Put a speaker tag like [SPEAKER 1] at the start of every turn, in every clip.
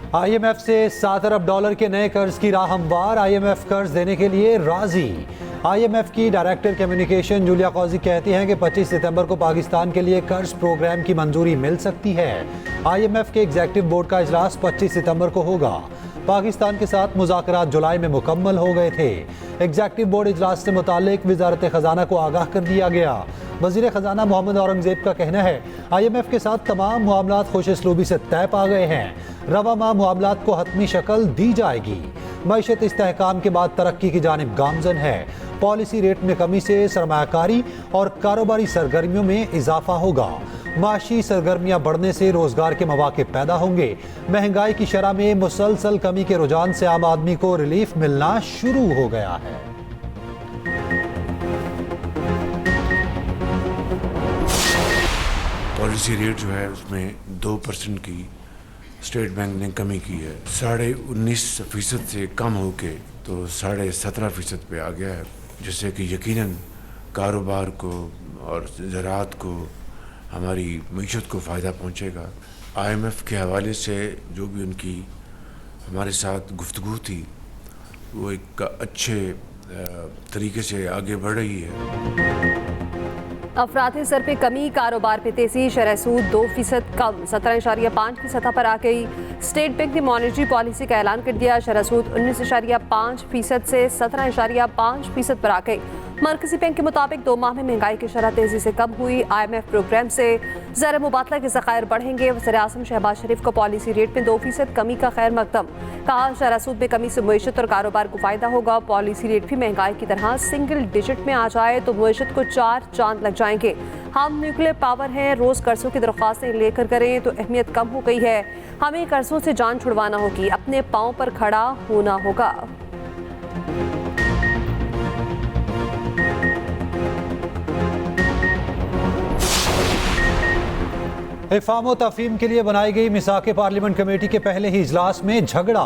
[SPEAKER 1] IMF से 7 अरब dollar के नए कर्ज की राह हमवार। IMF कर्ज देने के लिए राजी। IMF की डायरेक्टर कम्युनिकेशन जूलिया कौजी कहती हैं कि 25 सितंबर को पाकिस्तान के लिए कर्ज प्रोग्राम की मंजूरी मिल सकती है। IMF के एग्जीक्यूटिव बोर्ड का इजलास 25 सितंबर को होगा। पाकिस्तान के साथ मुज़ाकरात जुलाई में मुकम्मल हो गए थे। एग्जीक्यूटिव बोर्ड इजलास से मुतालिक वज़ारत ख़जाना को आगाह कर दिया गया। वज़ीर ख़जाना मोहम्मद औरंगज़ेब का कहना है IMF के साथ तमाम मामलात खुशअस्लूबी से तय पा गए हैं। रवा माह मामलात को हतमी शक्ल दी जाएगी। मईशत इस्तेहकाम के बाद तरक्की की जानिब गामजन है। पॉलिसी रेट में कमी से सरमायाकारी और कारोबारी सरगर्मियों में इजाफा होगा। माशी सरगर्मियां बढ़ने से रोजगार के मौके पैदा होंगे। महंगाई की शरह में मुसलसल कमी के रुझान से आम आदमी को रिलीफ मिलना शुरू हो गया है।
[SPEAKER 2] पॉलिसी रेट जो है उसमें 2% की स्टेट बैंक ने कमी की है। 19.5% से कम होके तो 17.5% पे आ गया है, जिससे कि यकीनन कारोबार को और ज़राअत को, हमारी मईशत को फ़ायदा पहुंचेगा। IMF के हवाले से जो भी उनकी हमारे साथ गुफ्तगू थी वो एक अच्छे तरीके से आगे बढ़ रही है।
[SPEAKER 3] अफराती सर पे कमी, कारोबार पे तेजी, शरह सूद 2% कम 17.5 की सतह पर आ गई। स्टेट बैंक ने मॉनेटरी पॉलिसी का ऐलान कर दिया। शरह सूद 19.5% से 17.5% पर आ गई। मरकजी बैंक के मुताबिक 2 माह में महंगाई की शरह तेजी से कम हुई। IMF प्रोग्राम से ज़र मुबादला के ज़खायर बढ़ेंगे। वज़ीर-ए-आज़म शहबाज शरीफ को पॉलिसी रेट में 2% कमी का खैर मकदम। कहा शरह सूद में कमी से मईशत और कारोबार को फ़ायदा होगा। पॉलिसी रेट भी महंगाई की तरह सिंगल डिजिट में आ जाए तो मईशत को 4 चांद लग जाएंगे। हम न्यूक्लियर पावर हैं, रोज़ कर्जों की दरख्वास्तें लेकर करें तो अहमियत कम हो गई है। हमें कर्जों से जान छुड़वाना होगी, अपने पाँव पर खड़ा होना होगा।
[SPEAKER 1] इफ़ाम व तफ़हीम के लिए बनाई गई मिसाक़ पार्लियामेंट कमेटी के पहले ही इजलास में झगड़ा।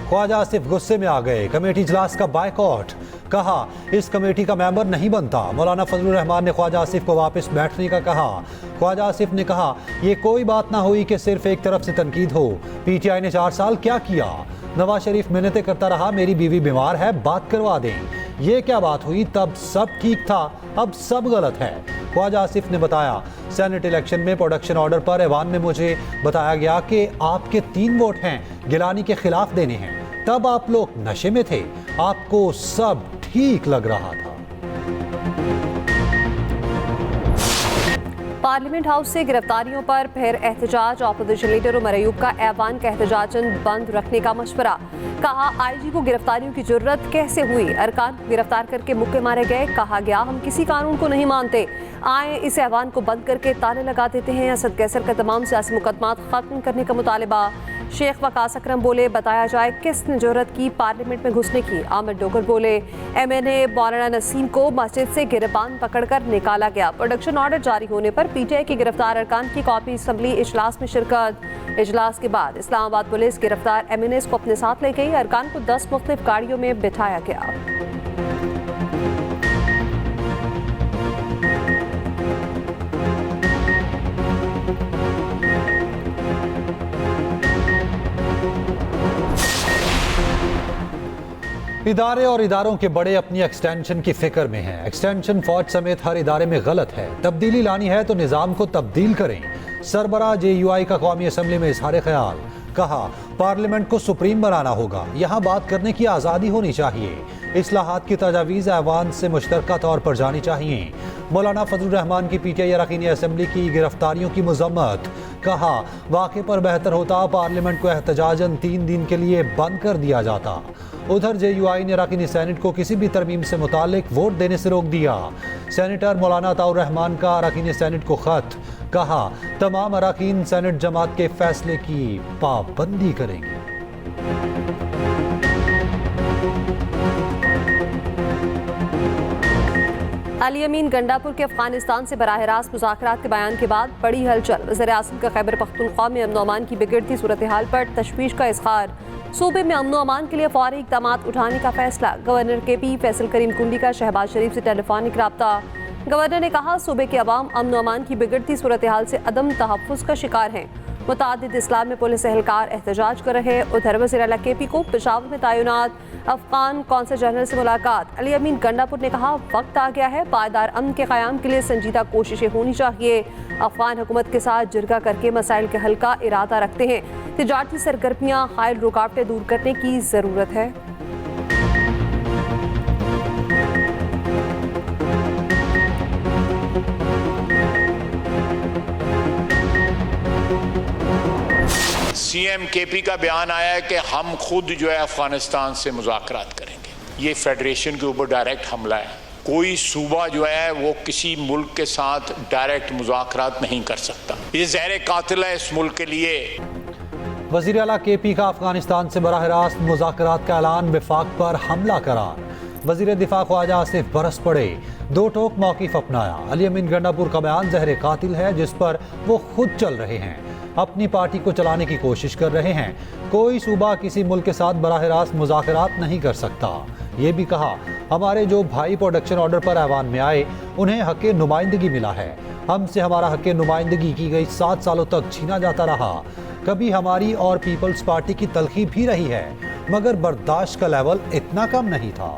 [SPEAKER 1] ख्वाजा आसिफ गुस्से में आ गए। कमेटी इजलास का बायकॉट। कहा इस कमेटी का मेंबर नहीं बनता। मौलाना फजलुर रहमान ने ख्वाजा आसिफ को वापस बैठने का कहा। ख्वाजा आसिफ ने कहा यह कोई बात ना हुई कि सिर्फ एक तरफ से तनकीद हो। PTI ने 4 साल क्या किया। नवाज शरीफ मिन्नतें करता रहा, मेरी बीवी बीमार है, बात करवा दें। ये क्या बात हुई, तब सब ठीक था, अब सब गलत है। ख्वाजा आसिफ ने बताया सेनेट इलेक्शन में प्रोडक्शन ऑर्डर पर ऐवान में मुझे बताया गया कि आपके 3 वोट हैं, गिलानी के खिलाफ देने हैं। तब आप लोग नशे में थे, आपको सब ठीक लग रहा था।
[SPEAKER 3] पार्लियामेंट हाउस से गिरफ्तारियों पर फिर एहतजाज। अपोजिशन लीडर उमर अयूब का ऐवान का एहतजाजन बंद रखने का मशवरा। कहा IG को गिरफ्तारियों की जरूरत कैसे हुई, अरकान को गिरफ्तार करके मुक्के मारे गए। कहा गया हम किसी कानून को नहीं मानते, आए इस ऐवान को बंद करके ताले लगा देते हैं। असद कैसर का तमाम सियासी मुकदमात खत्म करने का मुतालबा। शेख वकास अकरम बोले बताया जाए किसने जरूरत की पार्लियामेंट में घुसने की। आमिर डोगर बोले MNA मौलाना नसीम को मस्जिद से गिरबान पकड़कर निकाला गया। प्रोडक्शन ऑर्डर जारी होने पर PTI के गिरफ्तार अरकान की कॉपी असम्बली इजलास में शिरकत। इजलास के बाद इस्लामाबाद पुलिस गिरफ्तार MNAs को अपने साथ ले गई। अरकान को 10 मुख्तलिफ गाड़ियों में बिठाया गया।
[SPEAKER 1] इदारे और इदारों के बड़े अपनी एक्सटेंशन की फिक्र में हैं। एक्सटेंशन फौज समेत हर इदारे में गलत है। तब्दीली लानी है तो निज़ाम को तब्दील करें। सरबराह JUI का कौमी असम्बली में इजहार ख्याल। कहा पार्लियामेंट को सुप्रीम बनाना होगा, यहाँ बात करने की आज़ादी होनी चाहिए। इस्लाहात की तजावीज़ ऐवान से मुश्तरका तौर पर जानी चाहिए। मौलाना फजलुर रहमान की PTI अरकान असम्बली की गिरफ्तारियों की मजम्मत। कहा वाक़े पर बेहतर होता पार्लियामेंट को एहतजाजन 3 दिन के लिए बंद कर दिया जाता। उधर JUI ने अरकान सेनेट को किसी भी तरमीम से मुतालिक वोट देने से रोक दिया। सेनेटर मौलाना अताउर रहमान का अरकान सेनेट को खत। कहा तमाम अरकान सेनेट जमात के फैसले की पाबंदी करेंगे।
[SPEAKER 3] अली अमीन गंडापुर के अफगानिस्तान से बराह रास्त मुज़ाकरात के बयान के बाद बड़ी हलचल। वज़ीर-ए-आज़म का खैबर पख्तूनख्वा में अमन अमान की बिगड़ती सूरत हाल पर तशवीश का इज़हार। सूबे में अमन अमान के लिए फौरी इक़दामात उठाने का फैसला। गवर्नर KP फैसल करीम कुंडी का शहबाज शरीफ से टेलीफोनिक रब्ता। गवर्नर ने कहा सूबे के अवाम अमन अमान की बिगड़ती सूरत हाल से अदम तहफ़्फ़ुज़ का शिकार हैं। मुतादिद इस्लाम में पुलिस एहलकार एहतजाज कर रहे। उधर वज़ीर आला KP को पेशावर में तैनात अफगान कौंसल जनरल से मुलाकात। अली अमीन गंडापुर ने कहा, वक्त आ गया है, पायदार अमन के क़याम के लिए संजीदा कोशिशें होनी चाहिए। अफगान हुकूमत के साथ जिरगा करके मसाइल के हल का इरादा रखते हैं। तिजारती सरगर्मियाँ हायल रुकावटें दूर करने की ज़रूरत है।
[SPEAKER 4] CM KP का बयान आया है कि हम खुद जो है अफगानिस्तान से मुज़ाकरात करेंगे। ये फेडरेशन के ऊपर डायरेक्ट हमला है। कोई सूबा जो है वो किसी मुल्क के साथ डायरेक्ट मुज़ाकरात नहीं कर सकता। ये ज़हर कातिल है इस मुल्क के लिए।
[SPEAKER 1] वज़ीर आला KP का अफगानिस्तान से बराह रास्त मुज़ाकरात का ऐलान, विफाक पर हमला करार। वज़ीर दिफा ख्वाजा आसिफ बरस पड़े, दो टोक मौक़िफ़ अपनाया। अली अमीन गंडापुर का बयान ज़हर कातिल है जिस पर वो खुद चल रहे हैं, अपनी पार्टी को चलाने की कोशिश कर रहे हैं। कोई सूबा किसी मुल्क के साथ बराह रास्त मुज़ाकरात नहीं कर सकता। ये भी कहा, हमारे जो भाई प्रोडक्शन ऑर्डर पर ऐवान में आए उन्हें हक़ नुमाइंदगी मिला है। हमसे हमारा हक़ नुमाइंदगी की गई 7 सालों तक छीना जाता रहा। कभी हमारी और पीपल्स पार्टी की तलखी भी रही है, मगर बर्दाश्त का लेवल इतना कम नहीं था।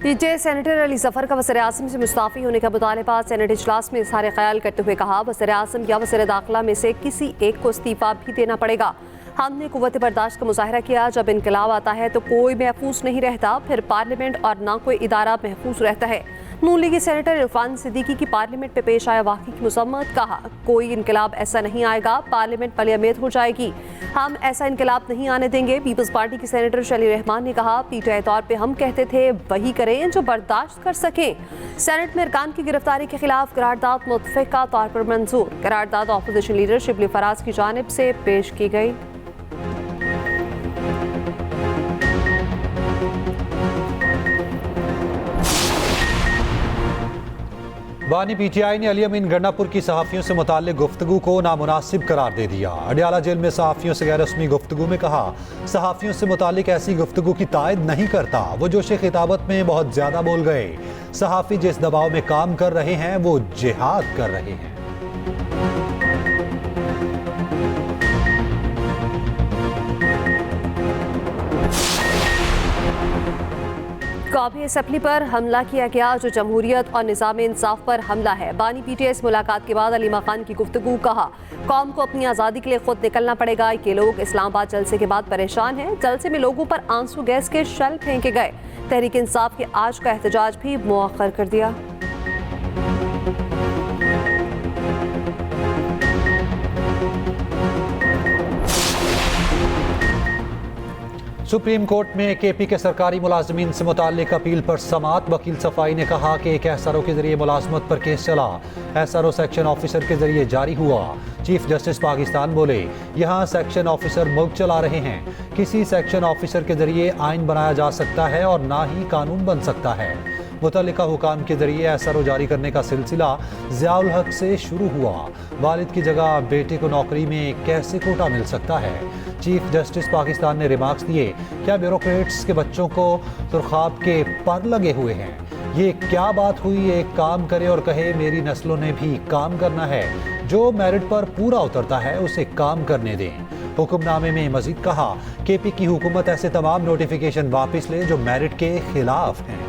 [SPEAKER 3] पीटीआई सेनेटर अली जफर का वज़ीर आज़म से मुस्ताफ़ी होने का मुतालबा। सेनेट इजलास में इज़हार ख्याल करते हुए कहा, वज़ीर आज़म या वज़ीर दाखिला में से किसी एक को इस्तीफ़ा भी देना पड़ेगा। हमने कुव्वत बर्दाश्त का मुजाहरा किया। जब इनकलाब आता है तो कोई महफूज नहीं रहता, फिर पार्लियामेंट और ना कोई इदारा महफूज रहता है। नून लीगी सेनेटर इरफान सिद्दीकी की पार्लियामेंट में पेश आया वाक़ई की मज़म्मत। कहा, कोई इनकलाब ऐसा नहीं आएगा, पार्लियामेंट मलियामेत हो जाएगी। हम ऐसा इनकलाब नहीं आने देंगे। पीपल्स पार्टी की सेनेटर शली रहमान ने कहा, पीटीआई तौर पे हम कहते थे वही करें जो बर्दाश्त कर सकें। सेनेट में अरकान की गिरफ्तारी के खिलाफ करारदाद मुतफ़िक़ा तौर पर मंजूर। करारदाद अपोजिशन लीडर शिबली फराज की जानिब से पेश की गई।
[SPEAKER 1] बानी पीटीआई ने अली अमीन गंडापुर की सहाफ़ियों से मुताल्लिक़ गुफ्तगू को नामुनासिब करार दे दिया। अडियाला जेल में सहाफ़ियों से गैर रस्मी गुफ्तगू में कहा, सहाफ़ियों से मुताल्लिक़ ऐसी गुफ्तगू की तायद नहीं करता। वो जोश खिताबत में बहुत ज़्यादा बोल गए। सहाफ़ी जिस दबाव में काम कर रहे हैं वो जिहाद कर रहे हैं।
[SPEAKER 3] कौमी असम्बली पर हमला किया गया जो जमहूरियत और निज़ाम इंसाफ पर हमला है। बानी पीटीआई से मुलाकात के बाद अली मकान की गुफ्तगू। कहा, कौम को अपनी आज़ादी के लिए खुद निकलना पड़ेगा। ये लोग इस्लामाबाद जलसे के बाद परेशान हैं। जलसे में लोगों पर आंसू गैस के शेल फेंके गए। तहरीक इंसाफ के आज का एहतजाज भी मुअख्खर कर दिया।
[SPEAKER 1] सुप्रीम कोर्ट में KP के सरकारी मुलाजमीन से मुताल्लिक अपील पर समाअत। वकील सफाई ने कहा कि एक SRO के जरिए मुलाजमत पर केस चला, SRO सेक्शन ऑफिसर के जरिए जारी हुआ। चीफ जस्टिस पाकिस्तान बोले, यहाँ सेक्शन ऑफिसर मुल्क चला रहे हैं। किसी सेक्शन ऑफिसर के जरिए आइन बनाया जा सकता है और ना ही कानून बन सकता है। मुतल्लिका हुकाम के जरिए SRO जारी करने का सिलसिला ज़ियाउल हक से शुरू हुआ। वालिद की जगह बेटे को नौकरी में कैसे कोटा मिल सकता है? चीफ जस्टिस पाकिस्तान ने रिमार्क्स दिए, क्या ब्यूरोक्रेट्स के बच्चों को सुरखाब के पर लगे हुए हैं? ये क्या बात हुई? एक काम करे और कहे मेरी नस्लों ने भी काम करना है। जो मेरिट पर पूरा उतरता है उसे काम करने दें। हुक्मनामे में मजीद कहा, KP की हुकूमत ऐसे तमाम नोटिफिकेशन वापस ले जो मेरिट के खिलाफ हैं।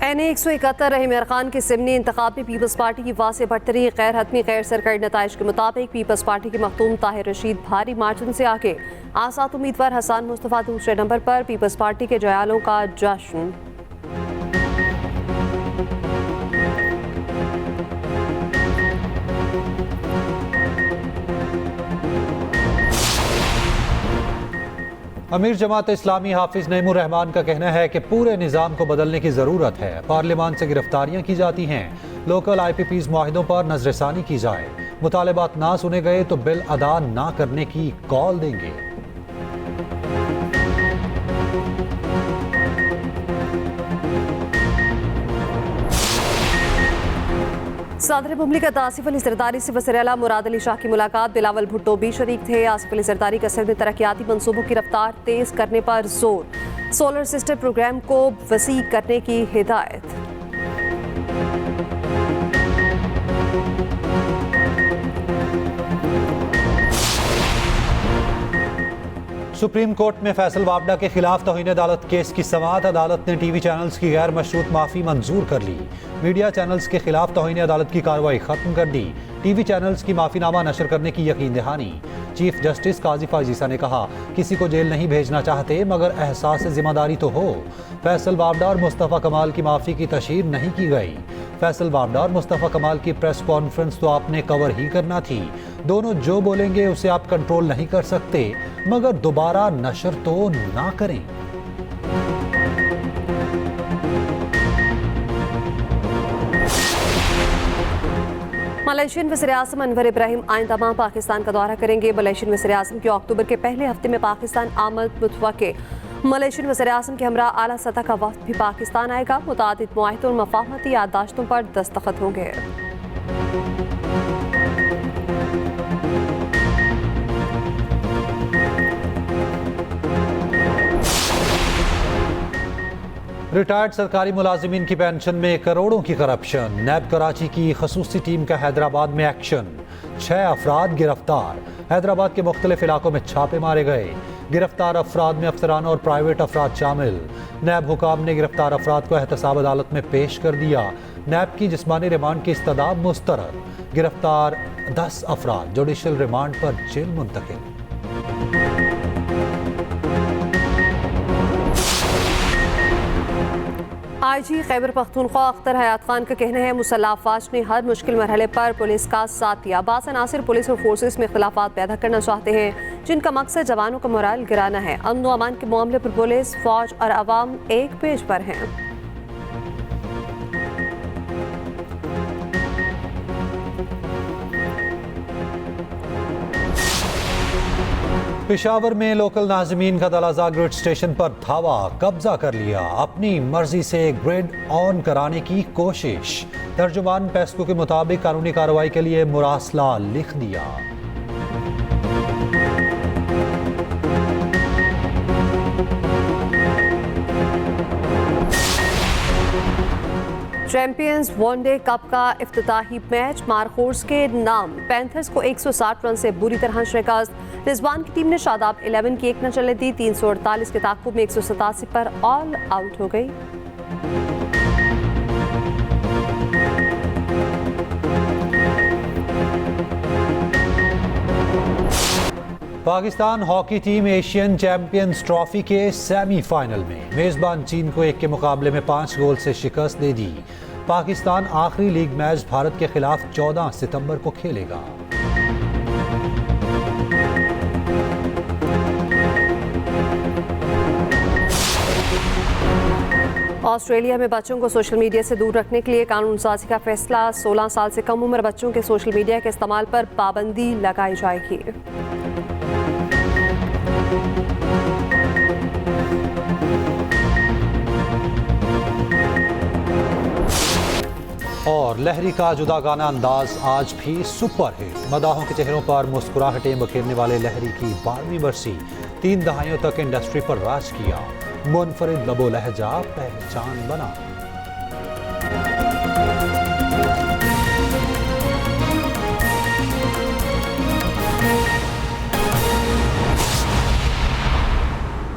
[SPEAKER 3] NA 171 रहीम खान के ज़िमनी इंतखाब में पीपल्स पार्टी की वासे बढ़तरी गैर हतमी गैर सरकारी नताइज के मुताबिक पीपल्स पार्टी के मखदूम ताहिर रशीद भारी मार्जिन से आगे। आसाद उम्मीदवार हसन मुस्तफ़ा दूसरे नंबर पर। पीपल्स पार्टी के जयालों का जश्न।
[SPEAKER 1] अमीर जमात इस्लामी हाफिज नईमुर रहमान का कहना है कि पूरे निज़ाम को बदलने की ज़रूरत है। पार्लियामान से गिरफ्तारियां की जाती हैं। लोकल IPPs मुआहिदों पर नजरसानी की जाए। मुतालबात ना सुने गए तो बिल अदा ना करने की कॉल देंगे।
[SPEAKER 3] सदर मुमलिकत आसिफ अली जरदारी से वज़ीर आला मुराद अली शाह की मुलाकात। बिलावल भुट्टो भी शरीक थे। आसिफ अली जरदारी का सिंध में तरक्याती मंसूबों की रफ्तार तेज करने पर जोर। सोलर सिस्टम प्रोग्राम को वसी करने की हिदायत।
[SPEAKER 1] सुप्रीम कोर्ट में फैसल वावडा के खिलाफ तौहीन अदालत केस की समाअत। अदालत ने टीवी चैनल्स की गैर मशरूत माफ़ी मंजूर कर ली। मीडिया चैनल्स के खिलाफ तौहीन अदालत की कार्रवाई खत्म कर दी। टीवी चैनल्स की माफ़ीनामा नशर करने की यकीन दहानी। चीफ जस्टिस काजी फाजीसा ने कहा, किसी को जेल नहीं भेजना चाहते मगर एहसास जिम्मेदारी तो हो। फैसल वावडा और मुस्तफ़ा कमाल की माफ़ी की तशहीर नहीं की गई। फैसल वावडा और मुस्तफ़ा कमाल की प्रेस कॉन्फ्रेंस तो आपने कवर ही करना थी। दोनों जो बोलेंगे उसे आप कंट्रोल नहीं कर सकते मगर दोबारा नशर तो ना करें।
[SPEAKER 3] मलेशियन वज़ीर आज़म अनवर इब्राहिम आइंदा माह पाकिस्तान का दौरा करेंगे। मलेशियन वज़ीर आज़म की अक्टूबर के पहले हफ्ते में पाकिस्तान आमद मुतवक्के। मलेशियन वज़ीर आज़म के हमरा आला सतह का वफ़द भी पाकिस्तान आएगा। मुतादिद मुआहिदों और मफाहमती याददाश्तों पर दस्तखत होंगे।
[SPEAKER 1] रिटायर्ड सरकारी मुलाजिमीन की पेंशन में करोड़ों की करप्शन। नैब कराची की खसूसी टीम का हैदराबाद में एक्शन। 6 अफराद गिरफ्तार। हैदराबाद के मुख्तलिफ इलाकों में छापे मारे गए। गिरफ्तार अफराद में अफसरान और प्राइवेट अफराद शामिल। नैब हुकाम ने गिरफ्तार अफराद को एहतसाब अदालत में पेश कर दिया। नैब की जिस्मानी रिमांड की इस्तदाब मुस्तरद। गिरफ्तार 10 अफराद जुडिशल रिमांड पर जेल मुंतकिल।
[SPEAKER 3] आईजी खैबर पख्तूनख्वा अख्तर हयात खान का कहना है, मुसल्लह अफवाज ने हर मुश्किल मरहले पर पुलिस का साथ दिया। बास अनासिर पुलिस और फोर्सेस में इख्तिलाफात पैदा करना चाहते हैं जिनका मकसद जवानों का मोराल गिराना है। अमन व अमान के मामले पर पुलिस, फौज और अवाम एक पेज पर हैं।
[SPEAKER 1] पेशावर में लोकल नाज़मीन का दलाजा ग्रिड स्टेशन पर धावा, कब्जा कर लिया। अपनी मर्जी से ग्रिड ऑन कराने की कोशिश। तर्जुमान पेस्को के मुताबिक कानूनी कार्रवाई के लिए मुरासला लिख दिया।
[SPEAKER 3] चैंपियंस वनडे कप का इफ्तिताही मैच मारखोर्स के नाम। पैंथर्स को 160 रन से बुरी तरह शिकस्त। रिजवान की टीम ने शादाब 11 की 1 न चलने दी। 348 के ताक़ुब में 187 पर ऑल आउट हो गई।
[SPEAKER 1] Pakistan hockey team Asian champions trophy के सेमीफाइनल में मेजबान चीन को 1 के मुकाबले में 5 गोल से शिकस्त दे दी। पाकिस्तान आखिरी लीग मैच भारत के खिलाफ 14 सितंबर को खेलेगा।
[SPEAKER 3] ऑस्ट्रेलिया में बच्चों को सोशल मीडिया से दूर रखने के लिए कानून साजी का फैसला। 16 साल से कम उम्र बच्चों के सोशल मीडिया के इस्तेमाल पर पाबंदी लगाई जाएगी।
[SPEAKER 1] और लहरी का जुदा गाना अंदाज आज भी सुपर हिट। मदाहों के चेहरों पर मुस्कुराहटें बखेरने वाले लहरी की 12वीं बरसी। 3 दहाइयों तक इंडस्ट्री पर राज किया। मुनफरिद लबो लहजा पहचान बना।